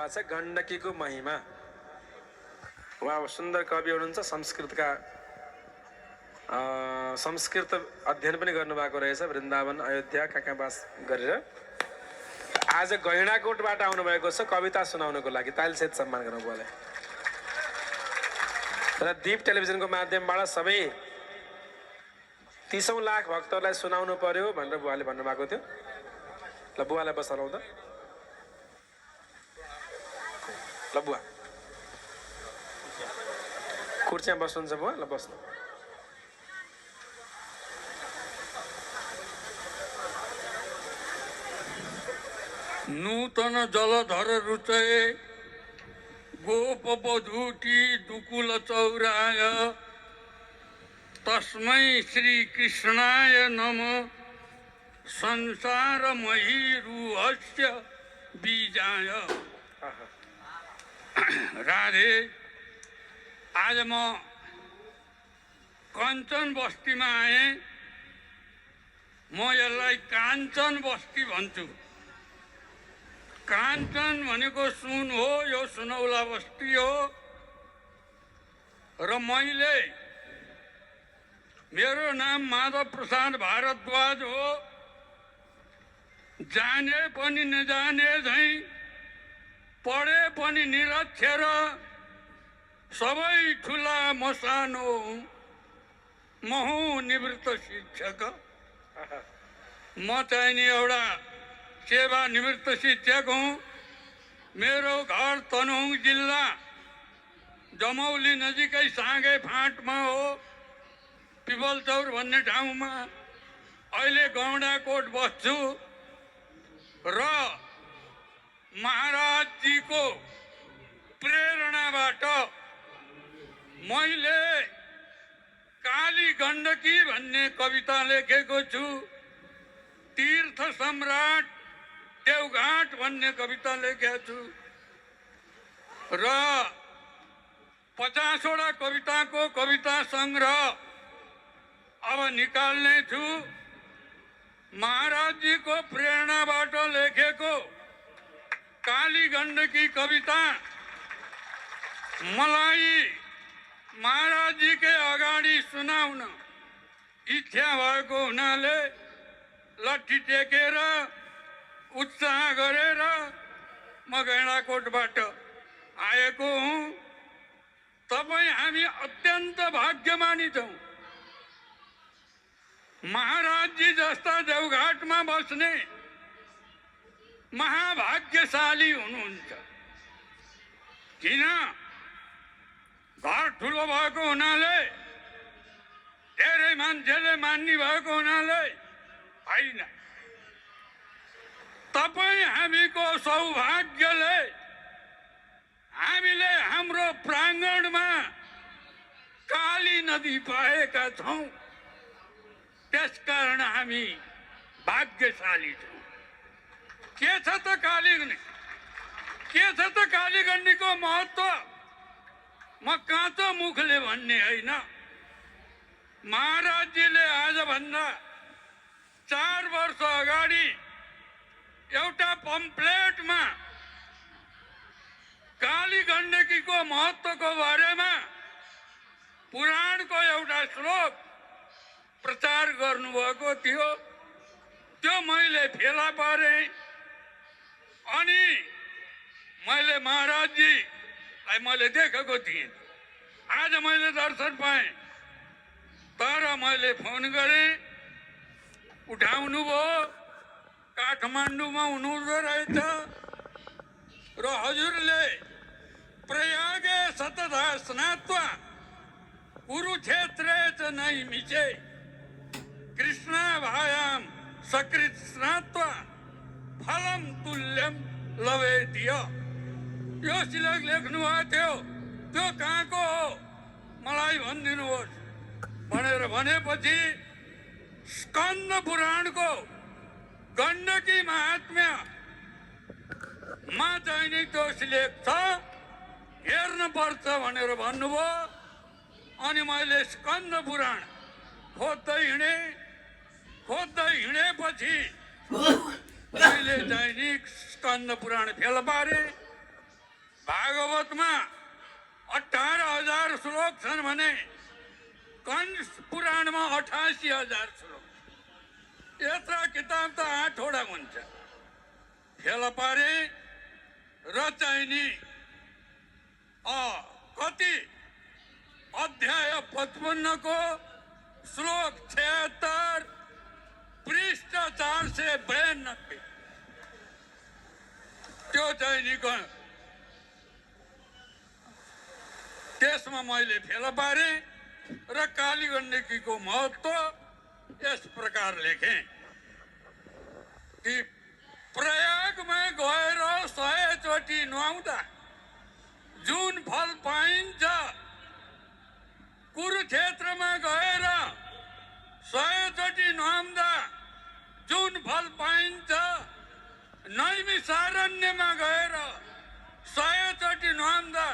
भएको छ गण्डकीको महिमा। उहाँ सुन्दर कवि हुनुहुन्छ, संस्कृत अध्ययन पनि गर्नुभएको रहेछ, वृन्दावन अयोध्या कहाँ बास गरेर। आज गैंडाकोटबाट आउनुभएको छ कविता सुनाउनको लागि। तालीसहित सम्मान गरौँ उहाँलाई। र दीप टेलिभिजनको माध्यमबाट सबै 30 लाख भक्तहरूलाई सुनाउनु पर्यो भनेर बुवाले भन्नुभएको थियो। ल बुवालाई बसालौँ त। ल बुवा कुर्सीमा बस्नुहुन्छ बुवा, ल बस्नु। नूतन जलधर रुचये गोप बधूटी दुकुल चौराय तस्मै श्री कृष्णाय नमः संसारमयी रूहस्य बीजाय। राधे, आज म कञ्चन बस्तीमा आएँ। म यसलाई काञ्चन बस्ती भन्छु। काञ्चन भनेको सुन हो, यो सुनौला बस्ती हो। र मेरो नाम माधव प्रसाद भारद्वाज हो। जाने पनि नजाने झैँ, पढे पनि निरक्षर, सबै ठुला मसानो म हुँ निवृत्त शिक्षक। म चाहिँ नि एउटा सेवा निवृत्त शिक्षक हुँ। मेरो घर तनहुङ जिल्ला जमौली नजिकै साँगे फाँटमा हो, पिपलचौर भन्ने ठाउँमा। अहिले गौंडाकोट बस्छु र महाराजजीको प्रेरणाबाट मैले काली गण्डकी भन्ने कविता लेखेको छु। तीर्थ सम्राट देवघाट भन्ने कविता लेखेको छु र 50 वटा कविताको कविता संग्रह अब निकाल्ने छु। महाराजजीको प्रेरणाबाट लेखेको काली गण्डकी कविता मलाई महाराजजीकै अगाडि सुनाउन इच्छा भएको हुनाले लट्ठी टेकेर उत्साह गरेर म गैंडाकोटबाट आएको हुँ। तपाईँ हामी अत्यन्त भाग्यमानी छौँ। महाराजजी जस्ता देवघाटमा बस्ने महाभाग्यशाली हुनुहुन्छ। किन? घर ठुलो भएको हुनाले, धेरै मान्छेले मान्ने भएको हुनाले होइन। तपाईँ हामीको सौभाग्यले हामीले हाम्रो प्राङ्गणमा काली नदी पाएका छौँ। त्यसकारण हामी भाग्यशाली छौँ। के छ त काली गण्डकीको महत्त्व? म काँचो मुखले भन्ने होइन। महाराजजीले आजभन्दा 4 वर्ष अगाडि एउटा पम्फलेटमा काली गण्डकीको महत्त्वको बारेमा पुराणको एउटा श्लोक प्रचार गर्नुभएको थियो। त्यो मैले फेला पारेँ अनि मैले महाराजजीलाई मैले देखेको थिएँ। आज मैले दर्शन पाएँ, तर मैले फोन गरेँ, उठाउनु भयो। काठमाडौँमा हुनुहुँदो रहेछ र हजुरले प्रयागे सतता स्नात्वा कुरुक्षेत्रे च नैमिषे कृष्णाभायाम सकृत स्नात्वा फलम तुल्यम लवेदिय। यो श्लोक लेख्नु भएको थियो। त्यो कहाँको हो मलाई भनिदिनुहोस् भनेर भनेपछि स्कन्द पुराणको गण्डकी महात्म्यमा चाहिँ नि त्यो श्लोक छ, हेर्न पर्छ भनेर भन्नुभयो। अनि मैले स्कन्द पुराण खोज्दै हिँडेपछि मैले चाहिँ नि स्कन्द पुराण फेला पारेँ भागवतमा 18,000 श्लोक छन् भने कंस पुराणमा 88,000 श्लोक। यत्रा किताब त 8वटा हुन्छ। फेला पारे र चाहिँ नि कति अध्याय 55 को श्लोक 76 पृष्ठ 492 त्यो चाहिँ नि त्यसमा मैले फेला पारे र काली गण्डकीको महत्त्व यस प्रकार लेखेँ कि प्रयागमा गएर 100 चोटि नुहाउँदा जुन फल पाइन्छ, कुरुक्षेत्रमा गएर 100 चोटि नुहाउँदा जुन फल पाइन्छ, नैमिषारण्यमा गएर 100 चोटि नुहाउँदा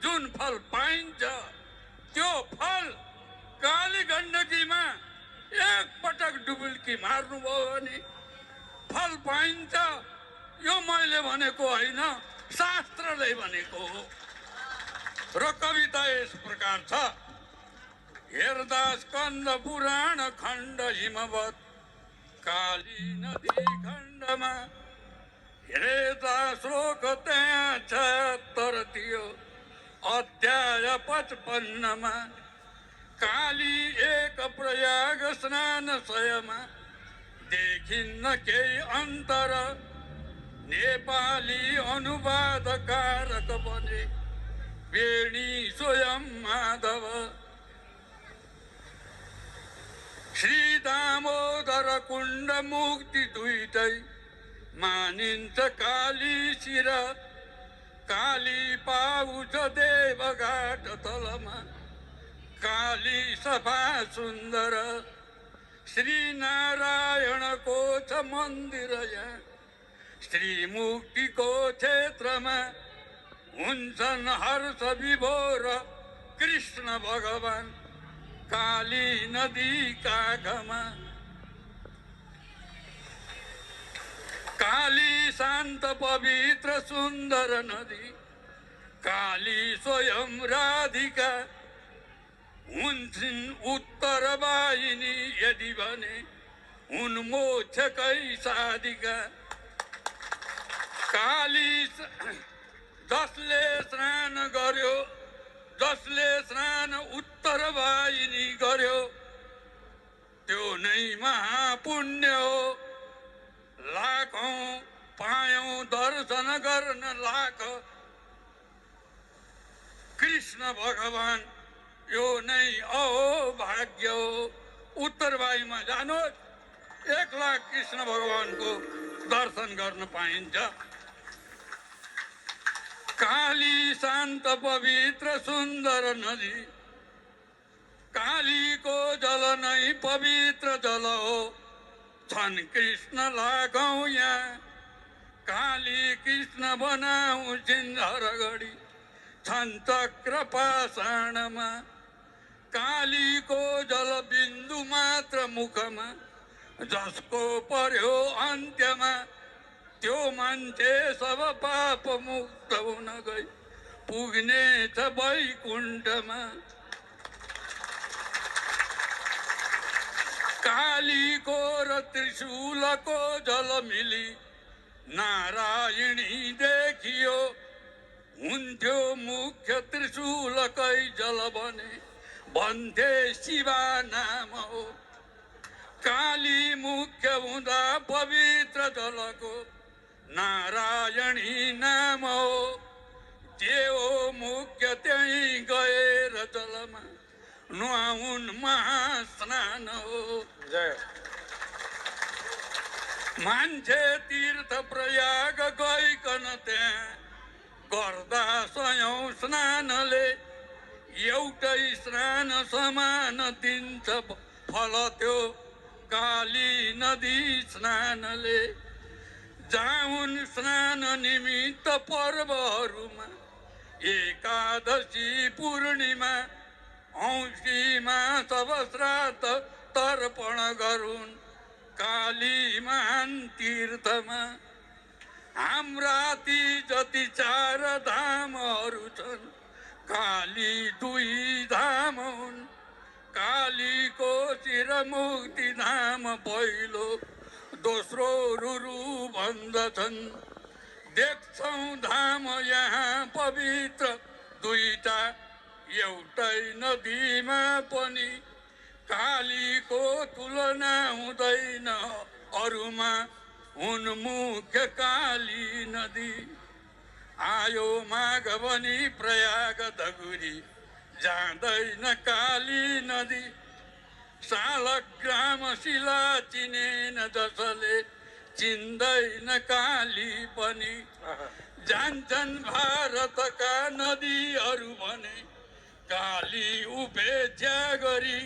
जुन फल पाइन्छ, त्यो फल काली गण्डकीमा एक पटक डुबुल्की मार्नुभयो भने फल पाइन्छ। यो मैले भनेको होइन, शास्त्रले भनेको हो। र कविता यस प्रकार छ। हेर्दा स्कन्द पुराण खण्ड हिमवत काली नदी खण्डमा हेर्दा श्लोक त्यहाँ 76 थियो अध्याय 55मा काली एक प्रयाग स्नान सयमा देखिन्न केही अन्तर नेपाली अनुवादकारक बने वेणी स्वयं माधव श्री दामोदर कुण्ड मुक्ति दुईटै मानिन्छ काली शिर काली पाउँछ देवघाट तलमा काली सफा सुन्दर श्री नारायणको छ मन्दिर यहाँ श्री मुक्तिको क्षेत्रमा हुन्छन् हर्ष विभोर कृष्ण भगवान काली नदी काखमा काली शान्त पवित्र सुन्दर नदी काली स्वयं राधिका हुन्छन् उत्तर वाहिनी यदि भने हुन् मोक्षकै साधिका काली जसले स्नान गर्यो जसले स्नान उत्तर वाहिनी गर्यो त्यो नै महापुण्य हो लाखौं पायौं दर्शन गर्न लाख कृष्ण भगवान यो नै अहोभाग्य हो उत्तर वाहिनीमा जानुहोस् 1 लाख कृष्ण भगवानको दर्शन गर्न पाइन्छ काली शान्त पवित्र सुन्दर नदी कालीको जल नै पवित्र जल हो छन् कृष्ण लागौं यहाँ काली कृष्ण बनाऊ सिन्धरगढी छन् चक्र पाषाणमा कालीको जल बिन्दु मात्र मुखमा जसको पर्यो अन्त्यमा त्यो मान्छे सब पाप मुक्त हुन गई पुग्ने छ वैकुण्ठमा कालीको र त्रिशूलको जल मिली नारायणी देखियो हुन्थ्यो मुख्य त्रिशूलकै जल भने भन्थे शिवा नाम हो काली मुख्य हुँदा पवित्र जलको नारायणी नाम हो जे हो मुख्य त्यही गएर जलमा नुहाउन् महास्नान हो जय मान्छे तीर्थ प्रयाग गइकन त्यहाँ गर्दा 100औं स्नानले एउटै स्नान समान दिन्छ फल त्यो काली नदी स्नानले जाउन् स्नान निमित्त पर्वहरूमा एकादशी पूर्णिमा औँसीमा सब श्राद्ध तर्पण गरून् काली महान तीर्थमा हाम्रा ती जति चार धामहरू छन् काली दुई धाम हुन् कालीको चिर मुक्ति धाम पहिलो दोस्रो रुरु भन्दछन् देख्छौँ धाम यहाँ पवित्र दुईटा एउटै नदीमा पनि कालीको तुलना हुँदैन अरूमा हुन् मुख्य काली नदी आयो माघ भनी प्रयाग दगुरी जाँदैन काली नदी सालग्राम शिला चिनेन जसले चिन्दैन काली पनि जान्छन् भारतका नदीहरू भने काली उपेक्षा गरी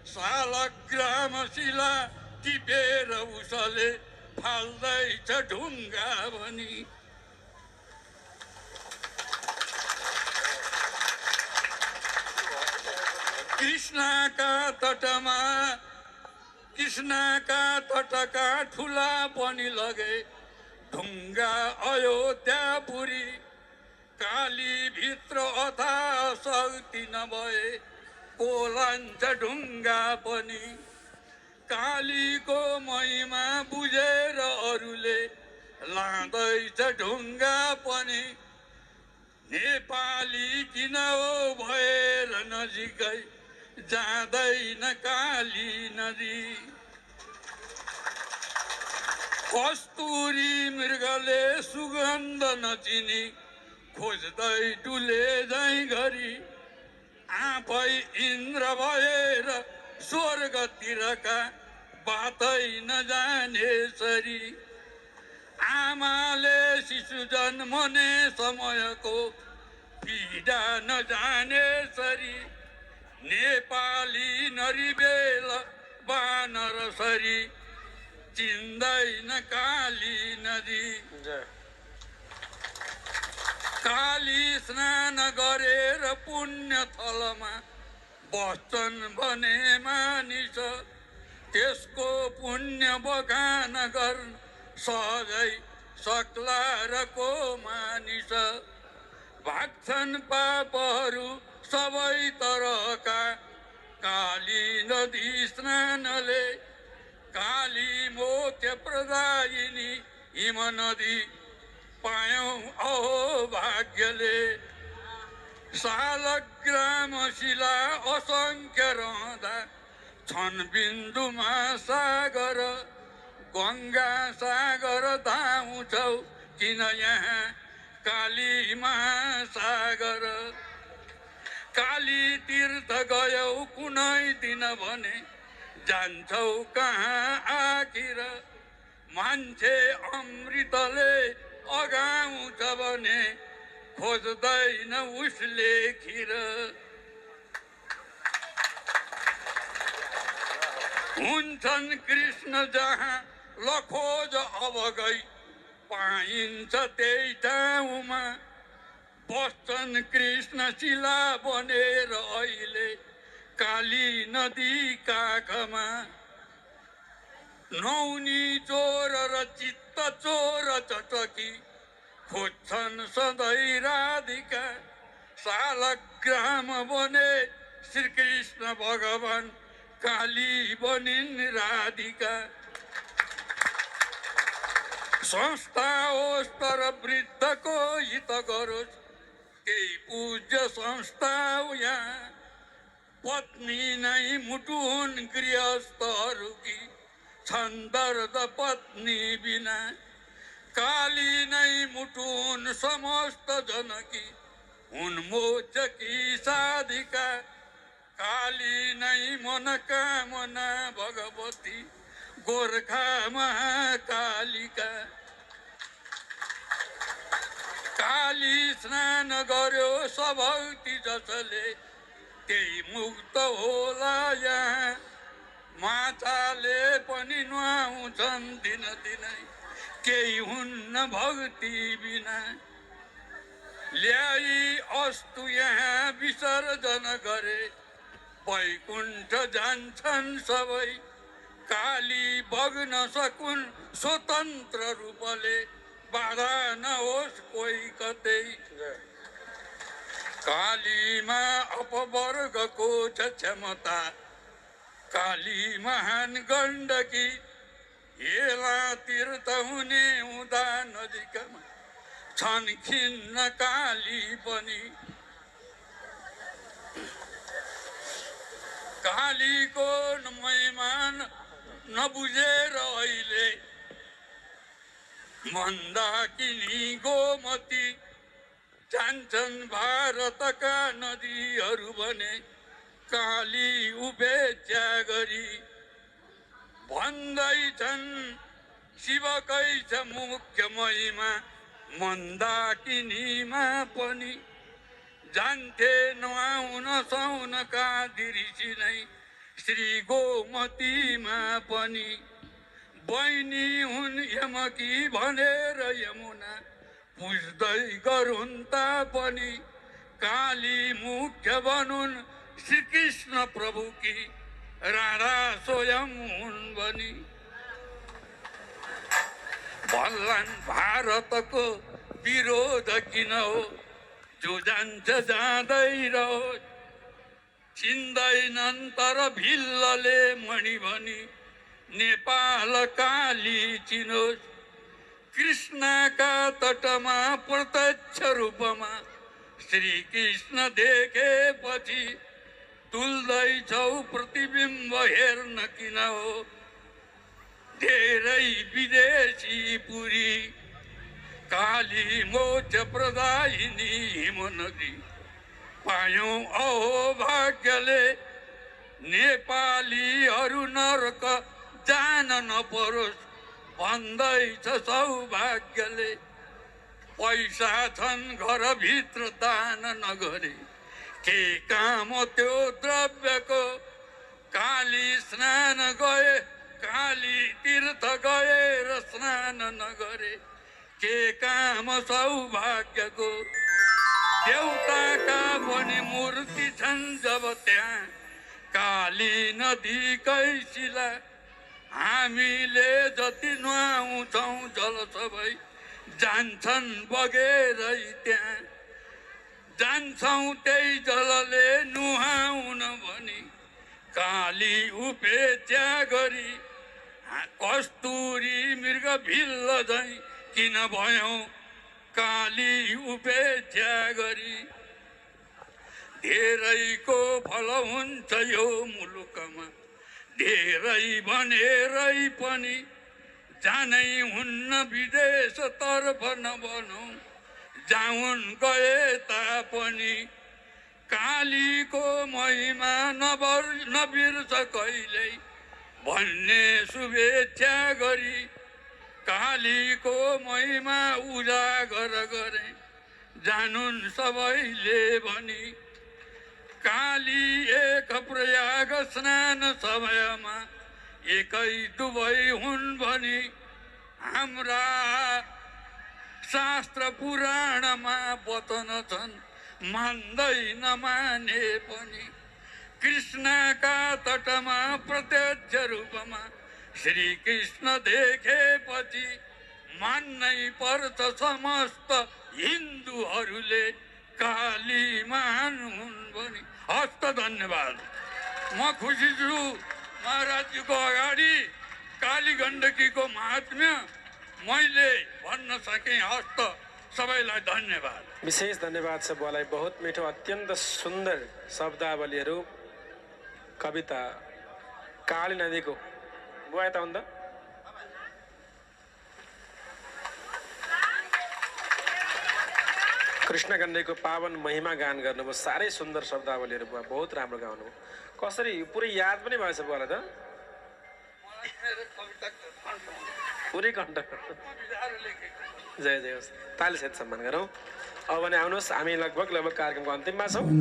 सालग्राम शिला टिपेर उसले फाल्दैछ ढुङ्गा भनी कृष्णका तटका ठुला पनि लगे ढुङ्गा अयोध्यापुरी काली भित्र अथा शक्ति नभए पोलान्छ ढुङ्गा पनि कालीको महिमा बुझेर अरूले लाँदैछ ढुङ्गा पनि नेपाली किन हो भएर नजिकै जाँदैन काली नदी कस्तुरी मृगले सुगन्ध नचिनी खोज्दै डुले झैँ घरी आफै इन्द्र भएर स्वर्गतिरका बातै नजानेसरी आमाले शिशु जन्मने समयको पीडा नजानेसरी नेपाली नरिबेल बानरसरी चिन्दैन काली नदी काली स्नान गरेर पुण्य थलमा बस्छन् भने मानिस त्यसको पुण्य बगान गर्न सहजै सक्ला र को मानिस भाग्छन् पापहरू सबै तरका काली नदी स्नानले काली मोक्ष प्रदायिनी हिम नदी पायौं अहो भाग्यले सालग्राम शिला असंख्य रहँदा छन् बिन्दुमा सागर गङ्गा सागर धाउँछौ किन यहाँ काली महासागर काली तीर्थ गयौ कुनै दिन भने जान्छौ कहाँ आखिर मान्छे अमृतले अगाउँछ भने खोज्दैन उसले खिर हुन्छन् कृष्ण जहाँ लखोज अब गई पाइन्छ त्यही ठाउँमा बस्छन् कृष्ण शिला बनेर अहिले काली नदी काखमा नौनी चोर र चित्त चोर चटकी खोज्छन् सधैँ राधिका सालग्राम बने श्रीकृष्ण भगवान काली बनिन् राधिका संस्था होस् तर वृद्धको हित गरोस् केही पूज्य संस्था हो यहाँ पत्नी नै मुटु हुन् गृहस्थहरूकी छन् दर्द पत्नी बिना काली नै मुटु हुन् समस्त जनकी हुन् मोक्षकी साधिका काली नै मनोकामना भगवती गोर्खा महाकालिका काली स्नान गर्यो सभक्ति जसले त्यही मुक्त होला यहाँ माछाले पनि नुहाउँछन् दिन दिनै केही हुन्न भक्ति बिना ल्याई अस्तु यहाँ विसर्जन गरे वैकुण्ठ जान्छन् सबै काली बग्न सकुन् स्वतन्त्र रूपले बाधा नहोस् कोही कतै कालीमा अपवर्गको छ क्षमता काली महान गण्डकी हेला तीर्थ हुने हुँदा नजिकमा छन् खिन्न काली पनि कालीको महिमा नबुझेर अहिले मन्दाकिनी गोमती जान्छन् भारतका नदीहरू भने काली उपेक्षा गरी भन्दैछन् शिवकै छ मुख्य महिमा मन्दाकिनीमा पनि जान्थे नुहाउन सुनका ऋषि नै श्री गोमतीमा पनि बहिनी हुन् यमकी भनेर यमुना पुज्दै गरून् तापनि काली मुख्य बनुन् श्रीकृष्ण प्रभुकी राधा स्वयं हुन् भनी भल्लान् भारतको विरोध किन हो जो जान्छ जाँदै रहोस् चिन्दैनन् तर भिल्लले मणि भनी नेपाल काली चिनोस् कृष्णका तटमा प्रत्यक्ष रूपमा श्री कृष्ण देखेपछि तुल्दैछौ प्रतिबिम्ब हेर्न किन हो धेरै विदेशी पुरी काली मोक्ष प्रदायिनी हिमनदी पायौं अहो भाग्यले नेपालीहरू नरक जान नपरोस् भन्दैछ सौभाग्यले पैसा छन् घरभित्र दान नगरे के काम त्यो द्रव्यको काली स्नान गए काली तीर्थ गएर स्नान नगरे के काम सौभाग्यको देउताका पनि मूर्ति छन् जब त्यहाँ काली नदी कैसिला हामीले जति नुहाउँछौँ जल सबै जान्छन् बगेरै त्यहाँ जान्छौँ त्यही जलले नुहाउन भनी काली उपेक्षा गरी कस्तुरी मृग भिल्ल झैँ किन भयौँ काली उपेक्षा गरी धेरैको फल हुन्छ यो मुलुकमा धेरै भनेरै पनि जानै हुन्न विदेश तर्फ नभनौँ जाउन् गए तापनि कालीको महिमा नबिर्स कहिल्यै भन्ने शुभेच्छा गरी कालीको महिमा उजागर गरे जानुन् सबैले भनी काली एक प्रयाग स्नान समयमा एकै दुवै हुन् भनी हाम्रा शास्त्र पुराणमा वचन छन् मान्दैन माने पनि कृष्णका तटमा प्रत्यक्ष रूपमा श्री कृष्ण देखेपछि मान्नै पर्छ समस्त हिन्दूहरूले काली महान हुन् भनी हस्त धन्यवाद। म खुसी छु महाराजजीको अगाडि काली गण्डकीको महात्म्य मैले भन्न सकेँ। हस्त सबैलाई धन्यवाद। विशेष धन्यवाद छ बुवालाई। बहुत मिठो अत्यन्त सुन्दर शब्दावलीहरू कविता काली नदीको बुवा यता हुँदा कृष्ण गण्डकीको पावन महिमा गान गर्नुभयो। साह्रै सुन्दर शब्दावलीहरू बुवा, बहुत राम्रो गाउनुभयो। कसरी पुरै याद पनि भएछ बुवालाई त? पुरै कण्ठ। जय जय होस्। ताली सहित सम्मान गरौँ। अब भने आउनुहोस्, हामी लगभग कार्यक्रमको अन्तिममा छौँ।